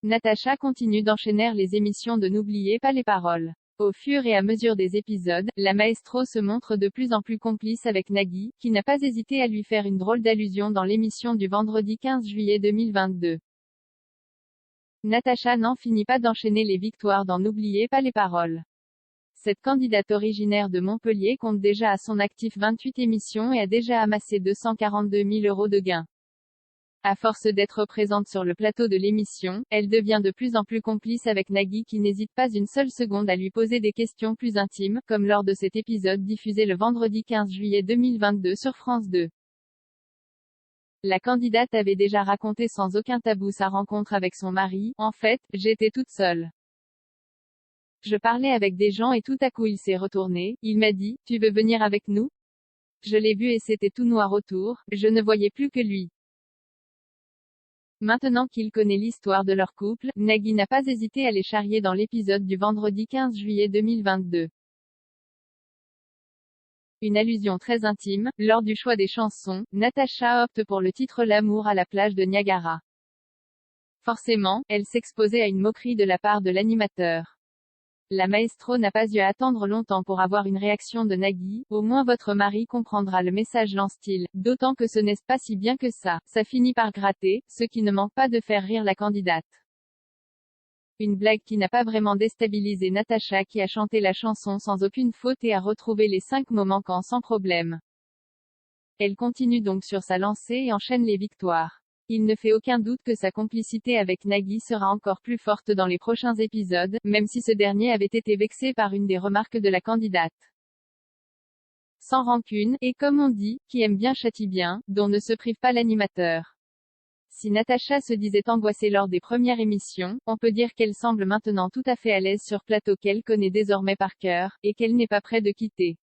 Natacha continue d'enchaîner les émissions de N'oubliez pas les paroles. Au fur et à mesure des épisodes, la maestro se montre de plus en plus complice avec Nagui, qui n'a pas hésité à lui faire une drôle d'allusion dans l'émission du vendredi 15 juillet 2022. Natacha n'en finit pas d'enchaîner les victoires dans N'oubliez pas les paroles. Cette candidate originaire de Montpellier compte déjà à son actif 28 émissions et a déjà amassé 242 000 € de gains. À force d'être présente sur le plateau de l'émission, elle devient de plus en plus complice avec Nagui qui n'hésite pas une seule seconde à lui poser des questions plus intimes, comme lors de cet épisode diffusé le vendredi 15 juillet 2022 sur France 2. La candidate avait déjà raconté sans aucun tabou sa rencontre avec son mari. En fait, j'étais toute seule. Je parlais avec des gens et tout à coup il s'est retourné, il m'a dit, tu veux venir avec nous? Je l'ai vu et c'était tout noir autour, je ne voyais plus que lui. Maintenant qu'il connaît l'histoire de leur couple, Nagui n'a pas hésité à les charrier dans l'épisode du vendredi 15 juillet 2022. Une allusion très intime, lors du choix des chansons, Natacha opte pour le titre L'amour à la plage de Niagara. Forcément, elle s'exposait à une moquerie de la part de l'animateur. La maestro n'a pas eu à attendre longtemps pour avoir une réaction de Nagui. Au moins votre mari comprendra le message, lance-t-il, d'autant que ce n'est pas si bien que ça finit par gratter, ce qui ne manque pas de faire rire la candidate. Une blague qui n'a pas vraiment déstabilisé Natacha qui a chanté la chanson sans aucune faute et a retrouvé les 5 mots manquants sans problème. Elle continue donc sur sa lancée et enchaîne les victoires. Il ne fait aucun doute que sa complicité avec Nagui sera encore plus forte dans les prochains épisodes, même si ce dernier avait été vexé par une des remarques de la candidate. Sans rancune, et comme on dit, qui aime bien châtie bien, dont ne se prive pas l'animateur. Si Natacha se disait angoissée lors des premières émissions, on peut dire qu'elle semble maintenant tout à fait à l'aise sur plateau qu'elle connaît désormais par cœur, et qu'elle n'est pas près de quitter.